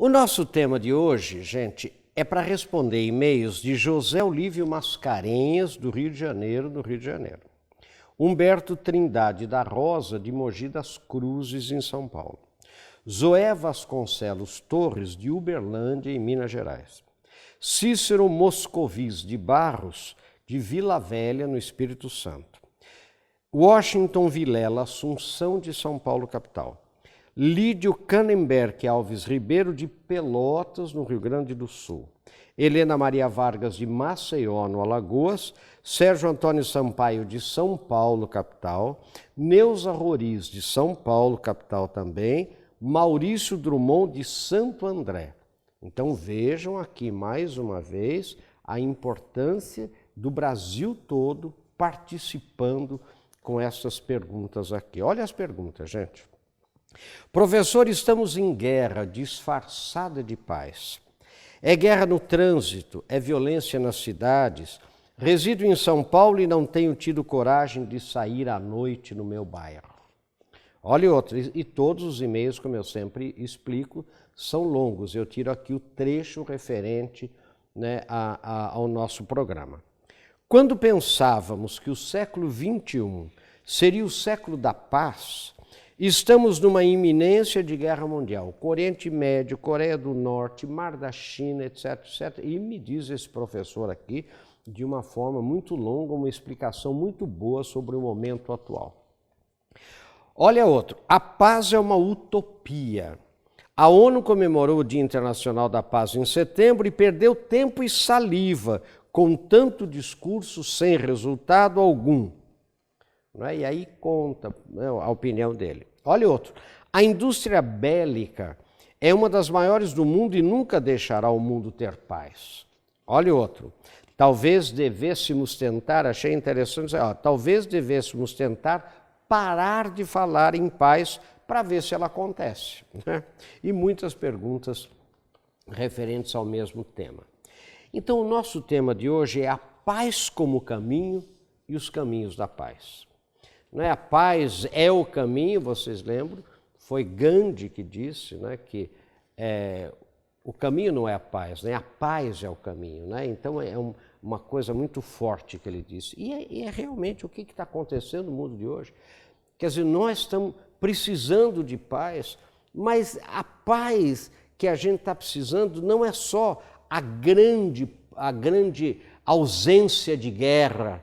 O nosso tema de hoje, gente, é para responder e-mails de José Olívio Mascarenhas, do Rio de Janeiro, Humberto Trindade da Rosa, de Mogi das Cruzes, em São Paulo. Zoé Vasconcelos Torres, de Uberlândia, em Minas Gerais. Cícero Moscovis de Barros, de Vila Velha, no Espírito Santo. Washington Vilela Assunção, de São Paulo, capital. Lídio Canenberg Alves Ribeiro, de Pelotas, no Rio Grande do Sul. Helena Maria Vargas, de Maceió, no Alagoas. Sérgio Antônio Sampaio, de São Paulo, capital. Neuza Roriz, de São Paulo, capital também. Maurício Drummond, de Santo André. Então vejam aqui mais uma vez a importância do Brasil todo participando com essas perguntas aqui. Olha as perguntas, gente. Professor, estamos em guerra disfarçada de paz. É guerra no trânsito, é violência nas cidades. Resido em São Paulo e não tenho tido coragem de sair à noite no meu bairro. Olha outro, e todos os e-mails, como eu sempre explico, são longos. Eu tiro aqui o trecho referente, ao nosso programa. Quando pensávamos que o século XXI seria o século da paz, estamos numa iminência de guerra mundial. Oriente Médio, Coreia do Norte, Mar da China, etc, etc. E me diz esse professor aqui, de uma forma muito longa, uma explicação muito boa sobre o momento atual. Olha outro, a paz é uma utopia. A ONU comemorou o Dia Internacional da Paz em setembro e perdeu tempo e saliva com tanto discurso sem resultado algum. E aí conta a opinião dele. Olha outro, a indústria bélica é uma das maiores do mundo e nunca deixará o mundo ter paz. Olha outro, talvez devêssemos tentar, achei interessante, talvez devêssemos tentar parar de falar em paz para ver se ela acontece. E muitas perguntas referentes ao mesmo tema. Então o nosso tema de hoje é a paz como caminho e os caminhos da paz. A paz é o caminho, vocês lembram? Foi Gandhi que disse que o caminho não é a paz, a paz é o caminho. Então é uma coisa muito forte que ele disse. E é realmente o que está acontecendo no mundo de hoje. Quer dizer, nós estamos precisando de paz, mas a paz que a gente está precisando não é só a grande ausência de guerra,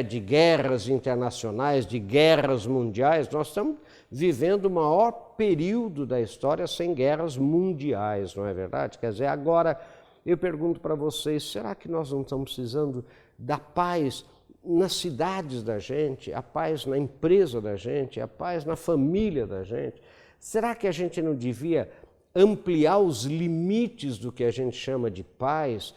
de guerras internacionais, de guerras mundiais. Nós estamos vivendo o maior período da história sem guerras mundiais, não é verdade? Quer dizer, agora eu pergunto para vocês, será que nós não estamos precisando da paz nas cidades da gente, a paz na empresa da gente, a paz na família da gente? Será que a gente não devia ampliar os limites do que a gente chama de paz?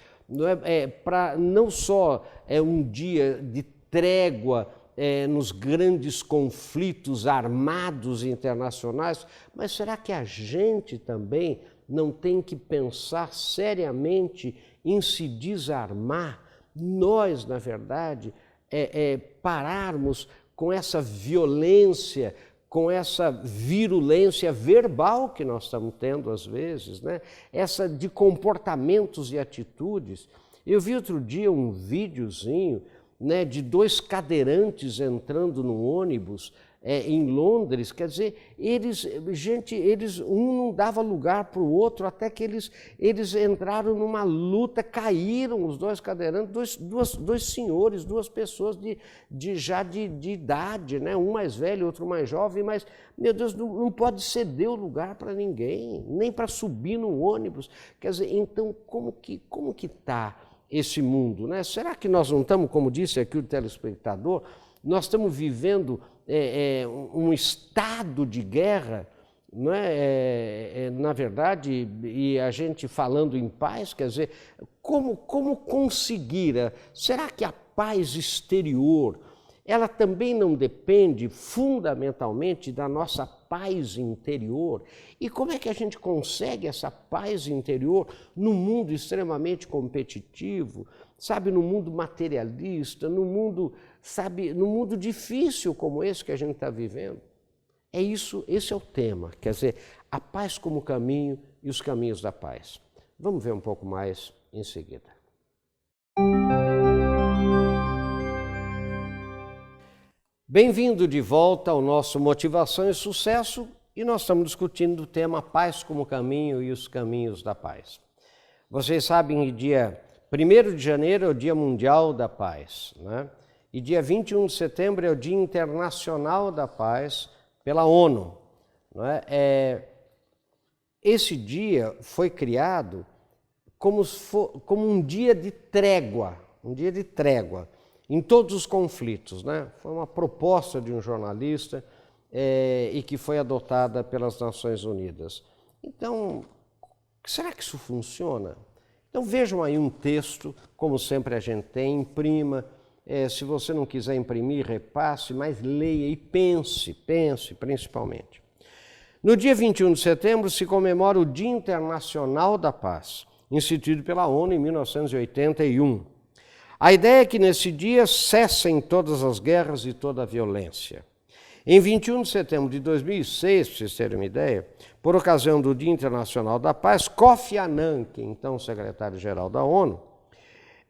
Para não só um dia de trégua nos grandes conflitos armados internacionais, mas será que a gente também não tem que pensar seriamente em se desarmar? Nós, na verdade, pararmos com essa violência, com essa virulência verbal que nós estamos tendo às vezes, essa de comportamentos e atitudes. Eu vi outro dia um videozinho de dois cadeirantes entrando no ônibus em Londres. Quer dizer, um não dava lugar para o outro, até que eles entraram numa luta, caíram os dois cadeirantes, dois senhores, duas pessoas já de idade, um mais velho, outro mais jovem, mas, meu Deus, não pode ceder o lugar para ninguém, nem para subir no ônibus. Quer dizer, então, como que está esse mundo? Será que nós não estamos, como disse aqui o telespectador, nós estamos vivendo um estado de guerra, na verdade, e a gente falando em paz, quer dizer, como conseguir? Será que a paz exterior, ela também não depende fundamentalmente da nossa paz interior? E como é que a gente consegue essa paz interior no mundo extremamente competitivo, no mundo materialista, no mundo difícil como esse que a gente está vivendo? É isso, esse é o tema, quer dizer, a paz como caminho e os caminhos da paz. Vamos ver um pouco mais em seguida. Bem-vindo de volta ao nosso Motivação e Sucesso, e nós estamos discutindo o tema Paz como caminho e os caminhos da paz. Vocês sabem que dia 1º de janeiro é o Dia Mundial da Paz, né? E dia 21 de setembro é o Dia Internacional da Paz pela ONU. Né? Esse dia foi criado como um dia de trégua, em todos os conflitos. Né? Foi uma proposta de um jornalista e que foi adotada pelas Nações Unidas. Então, será que isso funciona? Então vejam aí um texto, como sempre a gente tem, imprima. Se você não quiser imprimir, repasse, mas leia e pense principalmente. No dia 21 de setembro se comemora o Dia Internacional da Paz, instituído pela ONU em 1981. A ideia é que nesse dia cessem todas as guerras e toda a violência. Em 21 de setembro de 2006, para vocês terem uma ideia, por ocasião do Dia Internacional da Paz, Kofi Annan, que é então secretário-geral da ONU,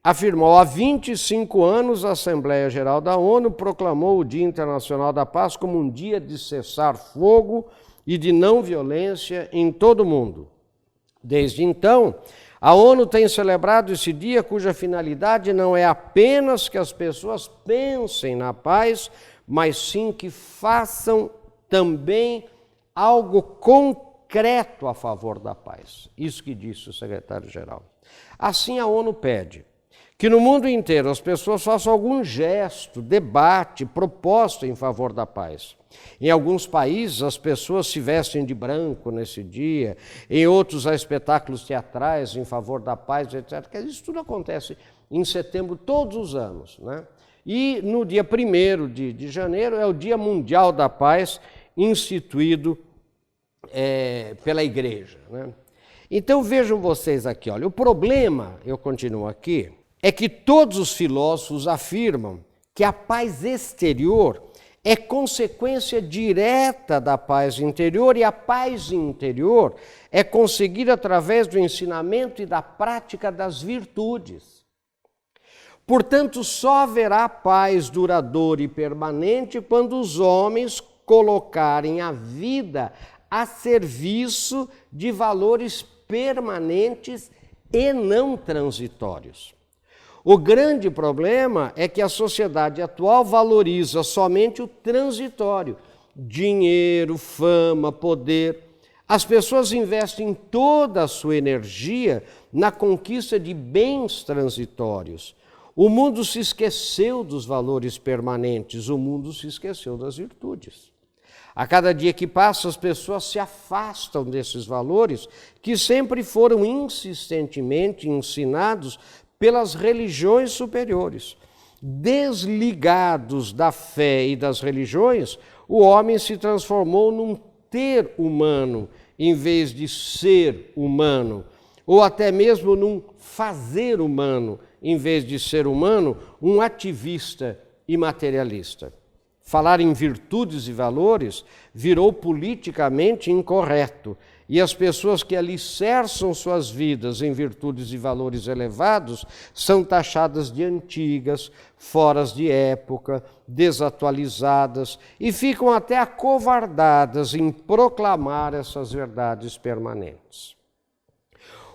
afirmou: há 25 anos a Assembleia Geral da ONU proclamou o Dia Internacional da Paz como um dia de cessar fogo e de não violência em todo o mundo. Desde então, a ONU tem celebrado esse dia cuja finalidade não é apenas que as pessoas pensem na paz, mas sim que façam também algo concreto a favor da paz. Isso que disse o secretário-geral. Assim, a ONU pede que no mundo inteiro as pessoas façam algum gesto, debate, proposta em favor da paz. Em alguns países as pessoas se vestem de branco nesse dia, em outros há espetáculos teatrais em favor da paz, etc. Isso tudo acontece em setembro todos os anos, né? E no dia 1º de janeiro é o Dia Mundial da Paz, instituído pela Igreja, né? Então vejam vocês aqui, olha, o problema, eu continuo aqui, é que todos os filósofos afirmam que a paz exterior é consequência direta da paz interior, e a paz interior é conseguida através do ensinamento e da prática das virtudes. Portanto, só haverá paz duradoura e permanente quando os homens colocarem a vida a serviço de valores permanentes e não transitórios. O grande problema é que a sociedade atual valoriza somente o transitório, dinheiro, fama, poder. As pessoas investem toda a sua energia na conquista de bens transitórios. O mundo se esqueceu dos valores permanentes, o mundo se esqueceu das virtudes. A cada dia que passa, as pessoas se afastam desses valores que sempre foram insistentemente ensinados pelas religiões superiores. Desligados da fé e das religiões, o homem se transformou num ter humano em vez de ser humano, ou até mesmo num fazer humano em vez de ser humano, um ativista e materialista. Falar em virtudes e valores virou politicamente incorreto, e as pessoas que alicerçam suas vidas em virtudes e valores elevados são taxadas de antigas, foras de época, desatualizadas, e ficam até acovardadas em proclamar essas verdades permanentes.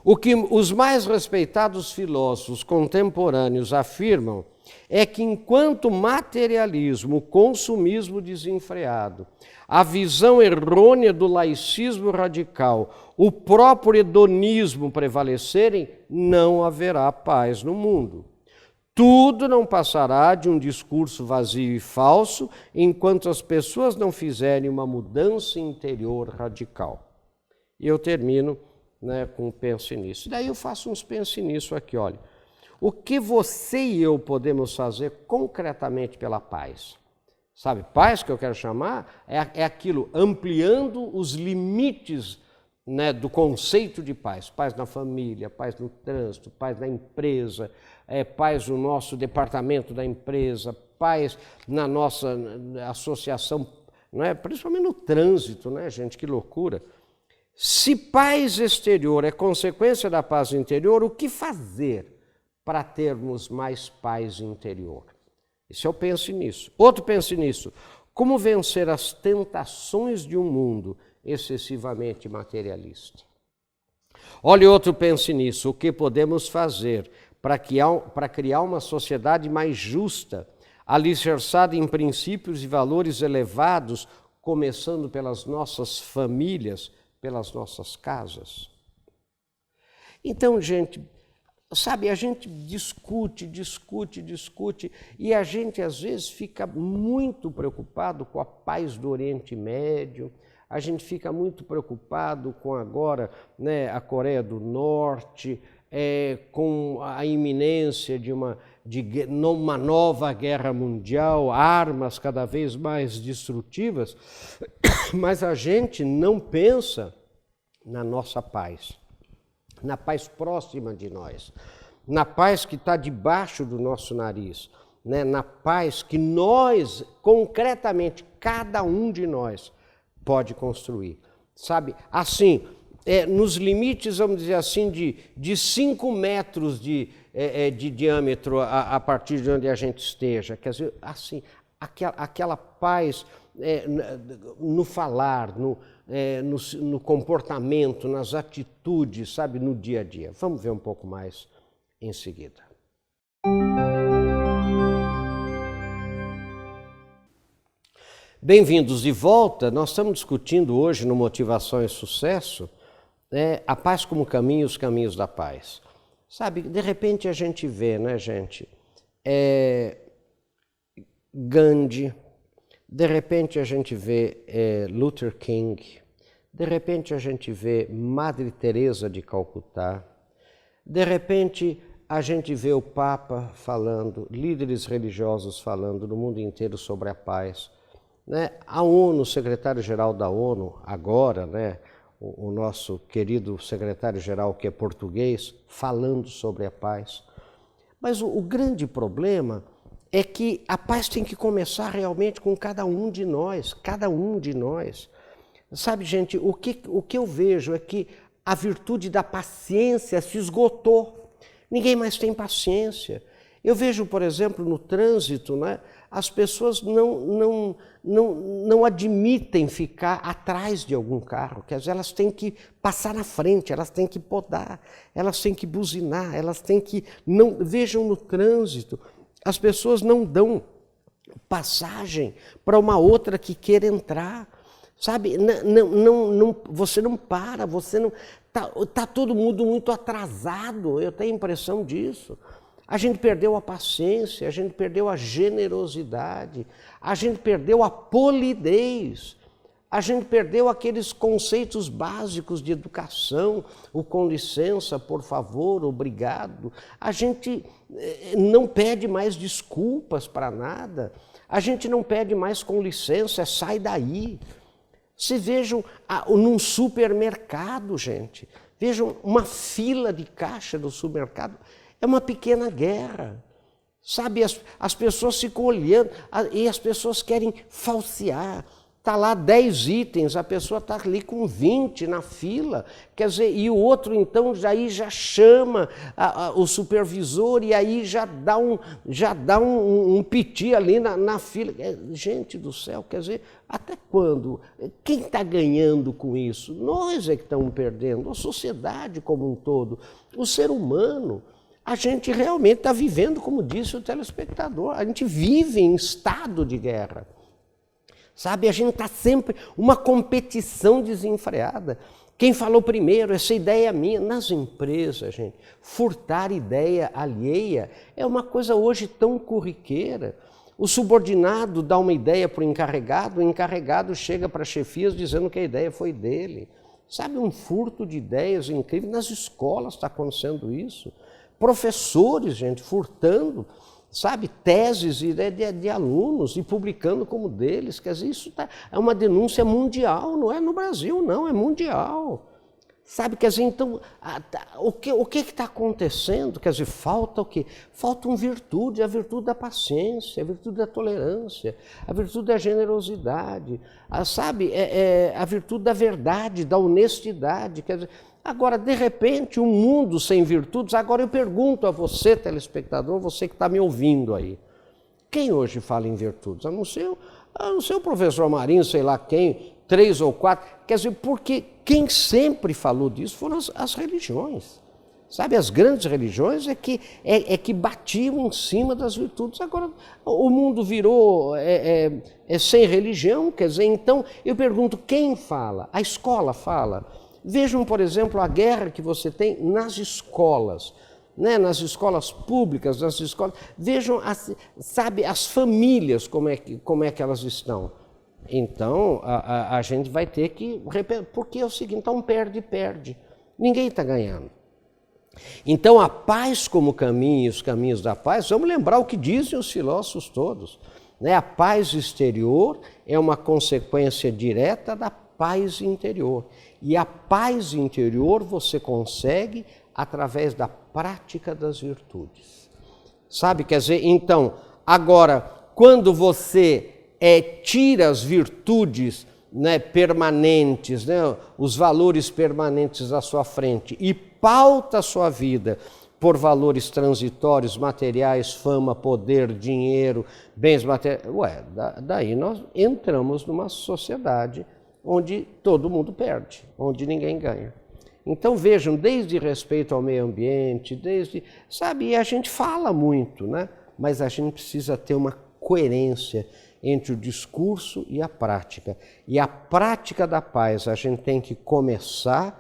O que os mais respeitados filósofos contemporâneos afirmam é que enquanto o materialismo, o consumismo desenfreado, a visão errônea do laicismo radical, o próprio hedonismo prevalecerem, não haverá paz no mundo. Tudo não passará de um discurso vazio e falso enquanto as pessoas não fizerem uma mudança interior radical. E eu termino com um pense nisso. Daí eu faço uns pense nisso aqui, olha. O que você e eu podemos fazer concretamente pela paz? Sabe, paz que eu quero chamar é aquilo, ampliando os limites do conceito de paz. Paz na família, paz no trânsito, paz na empresa, paz no nosso departamento da empresa, paz na nossa associação não é? Principalmente no trânsito, né, gente? Que loucura. Se paz exterior é consequência da paz interior, o que fazer para termos mais paz interior? Isso eu penso nisso. Outro pense nisso. Como vencer as tentações de um mundo excessivamente materialista? Olha, outro pense nisso. O que podemos fazer para criar uma sociedade mais justa, alicerçada em princípios e valores elevados, começando pelas nossas famílias, pelas nossas casas? Então, gente, sabe, a gente discute, e a gente às vezes fica muito preocupado com a paz do Oriente Médio, a gente fica muito preocupado com agora, né, a Coreia do Norte, com a iminência de uma nova guerra mundial, armas cada vez mais destrutivas, mas a gente não pensa na nossa paz, na paz próxima de nós, na paz que está debaixo do nosso nariz, né? Na paz que nós, concretamente, cada um de nós, pode construir. Sabe, assim, nos limites, vamos dizer assim, de 5 metros de diâmetro a partir de onde a gente esteja. Quer dizer, assim, aquela paz no falar, no comportamento, nas atitudes, sabe, no dia a dia. Vamos ver um pouco mais em seguida. Bem-vindos de volta. Nós estamos discutindo hoje no Motivação e Sucesso a paz como caminho, os caminhos da paz. Sabe, de repente a gente vê, né, gente, Gandhi, de repente a gente vê Luther King, de repente a gente vê Madre Teresa de Calcutá, de repente a gente vê o Papa falando, líderes religiosos falando no mundo inteiro sobre a paz. Né? A ONU, o secretário-geral da ONU, agora, né, o nosso querido secretário-geral que é português, falando sobre a paz. Mas o grande problema é que a paz tem que começar realmente com cada um de nós, cada um de nós. Sabe, gente, o que eu vejo é que a virtude da paciência se esgotou. Ninguém mais tem paciência. Eu vejo, por exemplo, no trânsito, né, as pessoas não admitem ficar atrás de algum carro, quer dizer, elas têm que passar na frente, elas têm que podar, elas têm que buzinar, elas têm que... Vejam no trânsito, as pessoas não dão passagem para uma outra que queira entrar, sabe? Você não para, você não... Tá todo mundo muito atrasado, eu tenho a impressão disso. A gente perdeu a paciência, a gente perdeu a generosidade, a gente perdeu a polidez, a gente perdeu aqueles conceitos básicos de educação, o com licença, por favor, obrigado. A gente não pede mais desculpas para nada, a gente não pede mais com licença, sai daí. Se vejam num supermercado, gente, vejam uma fila de caixa do supermercado, é uma pequena guerra, sabe? As pessoas ficam olhando e as pessoas querem falsear. Está lá 10 itens, a pessoa está ali com 20 na fila, quer dizer, e o outro então já chama o supervisor e aí já dá um piti ali na fila. Gente do céu, quer dizer, até quando? Quem está ganhando com isso? Nós é que estamos perdendo, a sociedade como um todo, o ser humano. A gente realmente está vivendo, como disse o telespectador, a gente vive em estado de guerra. Sabe, a gente está sempre uma competição desenfreada. Quem falou primeiro, essa ideia é minha. Nas empresas, gente, furtar ideia alheia é uma coisa hoje tão corriqueira. O subordinado dá uma ideia para o encarregado chega para chefias dizendo que a ideia foi dele. Sabe, um furto de ideias incrível. Nas escolas está acontecendo isso. Professores, gente, furtando, sabe, teses de alunos e publicando como deles. Quer dizer, isso é uma denúncia mundial, não é no Brasil, não, é mundial. Sabe, quer dizer, então, o que está acontecendo? Quer dizer, falta o quê? Faltam virtude, a virtude da paciência, a virtude da tolerância, a virtude da generosidade, sabe, a virtude da verdade, da honestidade. Quer dizer, agora, de repente, um mundo sem virtudes, agora eu pergunto a você, telespectador, você que está me ouvindo aí, quem hoje fala em virtudes? A não ser o professor Marinho, sei lá quem, 3 ou 4, quer dizer, porque quem sempre falou disso foram as religiões, sabe? As grandes religiões é que batiam em cima das virtudes. Agora, o mundo virou sem religião, quer dizer, então, eu pergunto, quem fala? A escola fala. Vejam, por exemplo, a guerra que você tem nas escolas, né? Nas escolas públicas, nas escolas. Vejam, sabe, as famílias, como é que elas estão. Então, a gente vai ter que... Porque é o seguinte, então perde. Ninguém está ganhando. Então, a paz como caminho e os caminhos da paz, vamos lembrar o que dizem os filósofos todos, né? A paz exterior é uma consequência direta da paz interior. E a paz interior você consegue através da prática das virtudes. Sabe, quer dizer, então, agora, quando você tira as virtudes, né, permanentes, né, os valores permanentes à sua frente e pauta a sua vida por valores transitórios, materiais, fama, poder, dinheiro, bens materiais, daí nós entramos numa sociedade onde todo mundo perde, onde ninguém ganha. Então vejam, desde respeito ao meio ambiente, sabe, a gente fala muito, né, mas a gente precisa ter uma coerência entre o discurso e a prática. E a prática da paz a gente tem que começar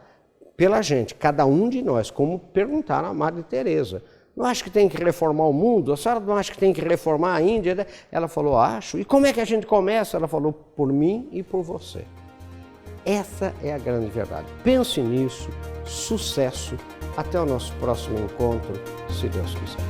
pela gente, cada um de nós, como perguntaram a Madre Teresa. Não acha que tem que reformar o mundo? A senhora não acha que tem que reformar a Índia? Ela falou, acho. E como é que a gente começa? Ela falou, por mim e por você. Essa é a grande verdade. Pense nisso, sucesso. Até o nosso próximo encontro, se Deus quiser.